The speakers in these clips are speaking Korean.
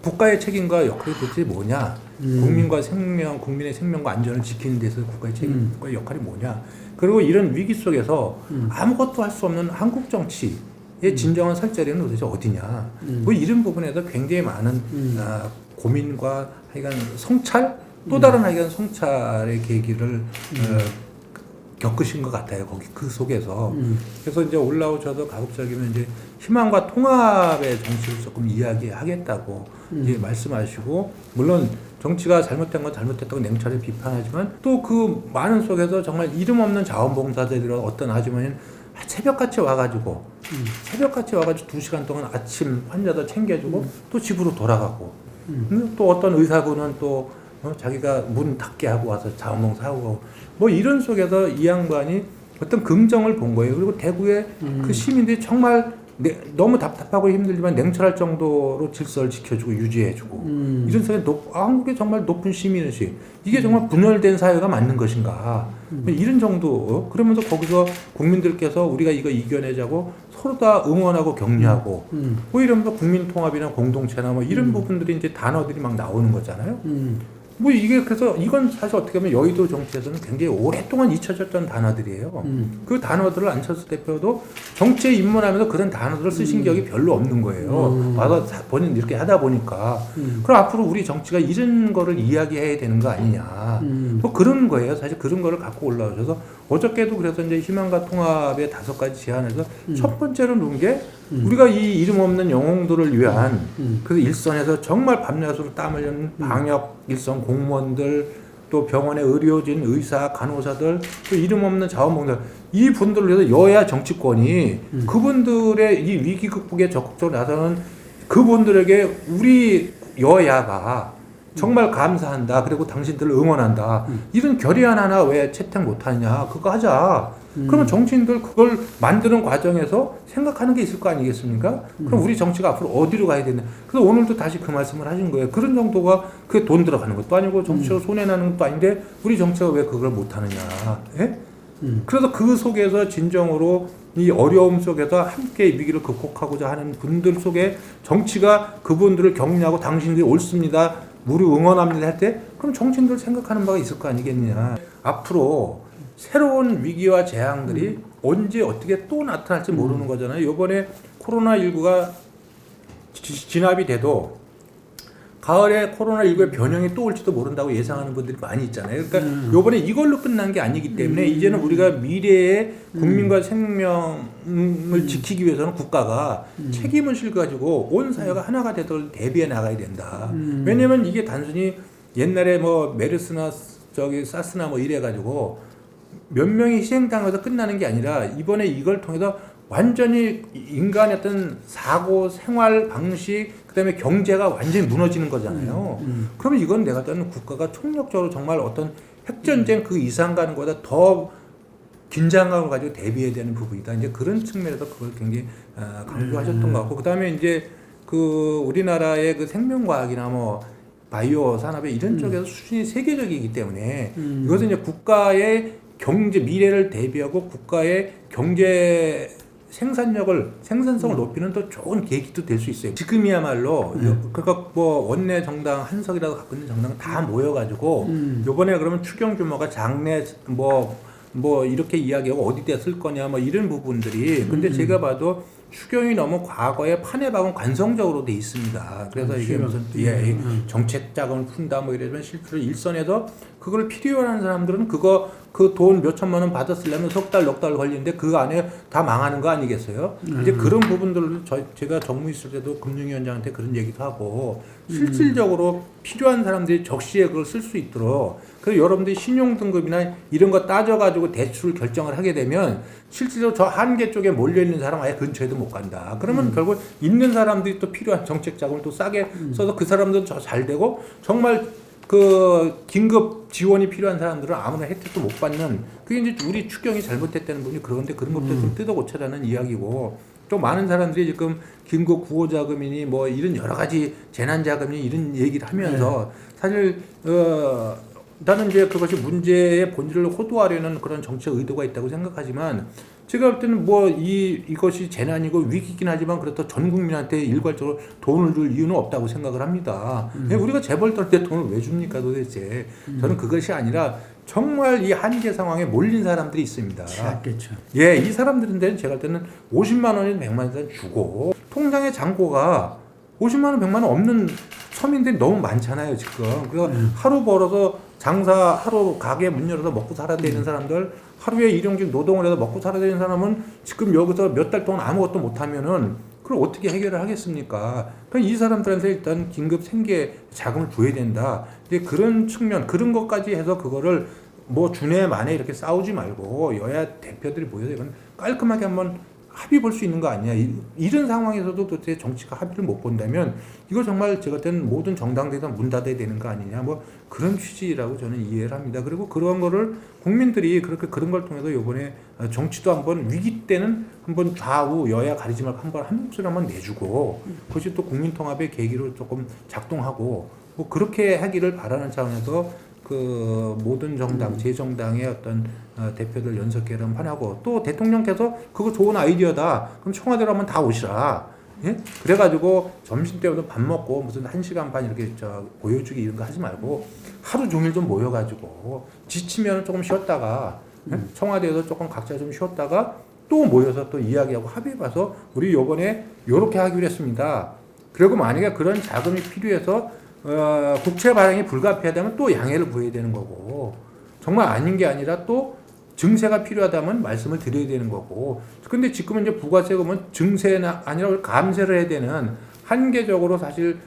국가의 책임과 역할이 도대체 뭐냐? 국민의 생명과 안전을 지키는 데서 국가의 책임과 역할이 뭐냐? 그리고 이런 위기 속에서 아무것도 할 수 없는 한국 정치의 진정한 설 자리는 도대체 어디냐? 뭐 이런 부분에서 굉장히 많은 고민과 하여간 성찰, 또 다른 하여간 성찰의 계기를 겪으신 것 같아요. 거기 그 속에서. 그래서 이제 올라오셔서 가급적이면 이제 희망과 통합의 정치를 조금 이야기하겠다고 이제 말씀하시고, 물론 정치가 잘못된 건 잘못됐다고 냉철히 비판하지만 또 그 많은 속에서 정말 이름 없는 자원봉사자들이라 어떤 아주머니는 새벽같이 와가지고 2시간 동안 아침 환자들 챙겨주고 또 집으로 돌아가고, 또 어떤 의사분은 또 자기가 문 닫게 하고 와서 자원봉사하고, 뭐 이런 속에서 이 양반이 어떤 긍정을 본 거예요. 그리고 대구의 그 시민들이 정말 너무 답답하고 힘들지만 냉철할 정도로 질서를 지켜주고 유지해주고, 이런 사회 한국의 정말 높은 시민의식, 이게 정말 분열된 사회가 맞는 것인가, 이런 정도. 그러면서 거기서 국민들께서 우리가 이거 이겨내자고 서로 다 응원하고 격려하고, 뭐 이러면서 국민통합이나 공동체나 뭐 이런 부분들이 이제 단어들이 막 나오는 거잖아요. 뭐 이게 그래서 이건 사실 어떻게 보면 여의도 정치에서는 굉장히 오랫동안 잊혀졌던 단어들이에요. 그 단어들을 안철수 대표도 정치에 입문하면서 그런 단어들을 쓰신 기억이 별로 없는 거예요. 와서 본인 이렇게 하다 보니까. 그럼 앞으로 우리 정치가 이런 거를 이야기해야 되는 거 아니냐. 뭐 그런 거예요. 사실 그런 거를 갖고 올라오셔서 어저께도 그래서 이제 희망과 통합의 5가지 제안에서 첫 번째로 놓은 게 우리가 이 이름 없는 영웅들을 위한 그 일선에서 정말 밤낮으로 땀 흘리는 방역 일선 공무원들, 또 병원의 의료진, 의사, 간호사들, 또 이름 없는 자원봉사, 이 분들을 위해서 여야 정치권이 그분들의 이 위기 극복에 적극적으로 나서는 그분들에게 우리 여야가 정말 감사한다, 그리고 당신들을 응원한다, 이런 결의안 하나 왜 채택 못하냐, 그거 하자. 그러면 정치인들 그걸 만드는 과정에서 생각하는 게 있을 거 아니겠습니까? 그럼 우리 정치가 앞으로 어디로 가야 되냐. 그래서 오늘도 다시 그 말씀을 하신 거예요. 그런 정도가 그게 돈 들어가는 것도 아니고 정치로 손해나는 것도 아닌데 우리 정치가 왜 그걸 못하느냐. 예? 그래서 그 속에서 진정으로 이 어려움 속에서 함께 위기를 극복하고자 하는 분들 속에 정치가 그분들을 격려하고 당신들이 옳습니다, 우리 응원합니다 할 때, 그럼 정치인들 생각하는 바가 있을 거 아니겠느냐. 앞으로 새로운 위기와 재앙들이 언제 어떻게 또 나타날지 모르는 거잖아요. 이번에 코로나19가 진압이 돼도 가을에 코로나19의 변형이 또 올지도 모른다고 예상하는 분들이 많이 있잖아요. 그러니까 이번에 이걸로 끝난 게 아니기 때문에 이제는 우리가 미래의 국민과 생명을 지키기 위해서는 국가가 책임의식을 가지고 온 사회가 하나가 되도록 대비해 나가야 된다. 왜냐면 이게 단순히 옛날에 뭐 메르스나 사스나 뭐 이래가지고 몇 명이 희생당해서 끝나는 게 아니라 이번에 이걸 통해서 완전히 인간의 어떤 사고, 생활 방식, 그다음에 경제가 완전히 무너지는 거잖아요. 그러면 이건 내가 봤을 때는 국가가 총력적으로 정말 어떤 핵전쟁 그 이상 가는 것보다 더 긴장감을 가지고 대비해야 되는 부분이다. 이제 그런 측면에서 그걸 굉장히 강조하셨던 것 같고, 그다음에 이제 그 우리나라의 그 생명과학이나 뭐 바이오 산업의 이런 쪽에서 수준이 세계적이기 때문에 이것은 이제 국가의 경제 미래를 대비하고 국가의 경제 생산성을 높이는 또 좋은 계기도 될 수 있어요. 지금이야말로 그러니까 뭐 원내 정당 한석이라도 갖고 있는 정당 다 모여가지고 요번에 그러면 추경 규모가 장래 뭐 이렇게 이야기하고 어디다 쓸 거냐 뭐 이런 부분들이, 근데 제가 봐도 추경이 너무 과거에 판에 박은 관성적으로 돼 있습니다. 그래서 이게 무슨 정책 자금을 푼다 뭐 이러면 실제로 일선에서 그걸 필요로 하는 사람들은 그 돈 몇 천만 원 받았으려면 석 달 넉 달 걸리는데 그 안에 다 망하는 거 아니겠어요? 이제 그런 부분들을 제가 정무 있을 때도 금융위원장한테 그런 얘기도 하고, 실질적으로 필요한 사람들이 적시에 그걸 쓸 수 있도록, 그래서 여러분들이 신용등급이나 이런 거 따져가지고 대출 결정을 하게 되면 실제로 저 한계 쪽에 몰려있는 사람 아예 근처에도 못 간다. 그러면 결국 있는 사람들이 또 필요한 정책 자금을 또 싸게 써서 그 사람들은 잘 되고, 정말 그 긴급 지원이 필요한 사람들은 아무나 혜택도 못 받는, 그게 이제 우리 추경이 잘못됐다는 부분이 그런데 그런 것도 좀 뜯어 고쳐라는 이야기고, 또 많은 사람들이 지금 긴급 구호자금이니 뭐 이런 여러 가지 재난자금이 이런 얘기를 하면서 사실 나는 이제 그것이 문제의 본질을 호도하려는 그런 정책 의도가 있다고 생각하지만, 제가 볼 때는 뭐 이것이 재난이고 위기긴 하지만 그렇다고 전 국민한테 일괄적으로 돈을 줄 이유는 없다고 생각을 합니다. 우리가 재벌 떨 때 돈을 왜 줍니까 도대체? 저는 그것이 아니라 정말 이 한계 상황에 몰린 사람들이 있습니다. 작겠죠. 예, 이 사람들인데 제가 볼 때는 50만 원이나 100만 원 주고 통장에 잔고가 50만 원, 100만 원 없는 서민들이 너무 많잖아요, 지금. 그래서 하루 벌어서 장사, 하루 가게 문 열어서 먹고 살아야 되는 사람들, 하루에 일용직 노동을 해서 먹고 살아야 되는 사람은 지금 여기서 몇 달 동안 아무것도 못하면은 그걸 어떻게 해결을 하겠습니까? 그러니까 이 사람들한테 일단 긴급 생계 자금을 구해야 된다. 이제 그런 측면, 그런 것까지 해서 그거를 뭐 준해 만에 이렇게 싸우지 말고 여야 대표들이 모여서 이건 깔끔하게 한번 합의 볼 수 있는 거 아니냐. 이런 상황에서도 도대체 정치가 합의를 못 본다면 이거 정말 제가 때는 모든 정당들이 문 닫아야 되는 거 아니냐. 뭐 그런 취지라고 저는 이해를 합니다. 그리고 그런 거를 국민들이 그렇게 그런 걸 통해서 이번에 정치도 한번 위기 때는 한번 좌우 여야 가리지 말고 한번 한 목소리 한번 내주고 그것이 또 국민 통합의 계기로 조금 작동하고 뭐 그렇게 하기를 바라는 차원에서 그 모든 정당, 제정당의 어떤 대표들 연석회를 한번 하고 또 대통령께서 그거 좋은 아이디어다. 그럼 청와대로 한번 다 오시라. 예? 그래가지고 점심때부터 밥 먹고 무슨 1시간 반 이렇게 보여주기 이런 거 하지 말고 하루 종일 좀 모여가지고 지치면 조금 쉬었다가 예? 청와대에서 조금 각자 좀 쉬었다가 또 모여서 또 이야기하고 합의해봐서 우리 요번에 요렇게 하기로 했습니다. 그리고 만약에 그런 자금이 필요해서 국채 발행이 불가피하다면 또 양해를 구해야 되는 거고 정말 아닌 게 아니라 또 증세가 필요하다면 말씀을 드려야 되는 거고 근데 지금은 이제 부가세금은 증세나 아니라 감세를 해야 되는 한계적으로 사실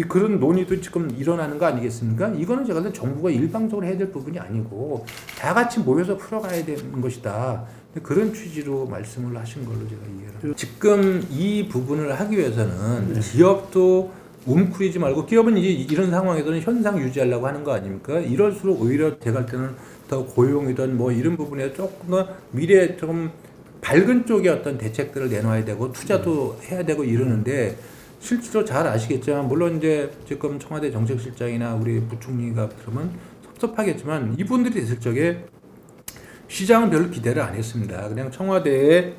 그런 논의도 지금 일어나는 거 아니겠습니까? 이거는 제가 볼 때 정부가 일방적으로 해야 될 부분이 아니고 다 같이 모여서 풀어가야 되는 것이다. 그런 취지로 말씀을 하신 걸로 제가 이해를 합니다. 지금 이 부분을 하기 위해서는 기업도 웅크리지 말고 기업은 이제 이런 상황에서는 현상 유지하려고 하는 거 아닙니까? 이럴수록 오히려 제가 할 때는 더 고용이든 뭐 이런 부분에 조금 더 미래에 좀 밝은 쪽의 어떤 대책들을 내놔야 되고 투자도 해야 되고 이러는데 실제로 잘 아시겠지만 물론 이제 지금 청와대 정책실장이나 우리 부총리가 그러면 섭섭하겠지만 이분들이 있을 적에 시장은 별로 기대를 안 했습니다. 그냥 청와대에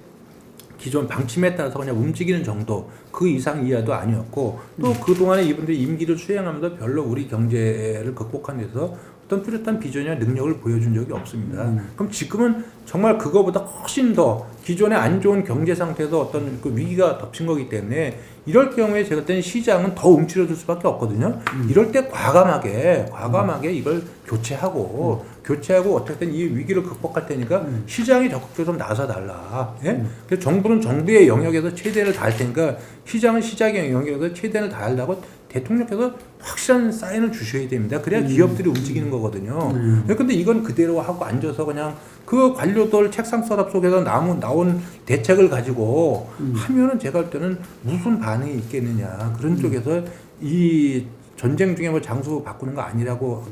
기존 방침에 따라서 그냥 움직이는 정도 그 이상 이하도 아니었고 또 그동안에 이분들이 임기를 수행하면서 별로 우리 경제를 극복하는 데서 어떤 뚜렷한 비전이나 능력을 보여준 적이 없습니다. 그럼 지금은 정말 그거보다 훨씬 더 기존의 안 좋은 경제 상태에서 어떤 그 위기가 덮친 거기 때문에 이럴 경우에 제가 때는 시장은 더 움츠러들 수밖에 없거든요. 이럴 때 과감하게 이걸 교체하고 어떻게든 이 위기를 극복할 테니까 시장이 적극적으로 나서 달라. 예? 그래서 정부는 정부의 영역에서 최대를 다할 테니까 시장은 시장의 영역에서 최대를 다하려고 대통령께서 확실한 사인을 주셔야 됩니다. 그래야 기업들이 움직이는 거거든요. 근데 이건 그대로 하고 앉아서 그냥 그 관료들 책상 서랍 속에서 나온 대책을 가지고 하면은 제가 할 때는 무슨 반응이 있겠느냐. 그런 쪽에서 이 전쟁 중에 뭐 장수 바꾸는 거 아니라고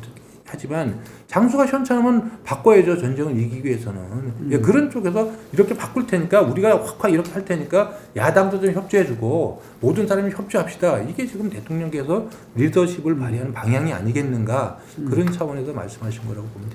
하지만 장수가 현찮으면 바꿔야죠. 전쟁을 이기기 위해서는. 예, 그런 쪽에서 이렇게 바꿀 테니까 우리가 확 이렇게 할 테니까 야당도 좀 협조해주고 모든 사람이 협조합시다. 이게 지금 대통령께서 리더십을 발휘하는 방향이 아니겠는가 그런 차원에서 말씀하신 거라고 봅니다.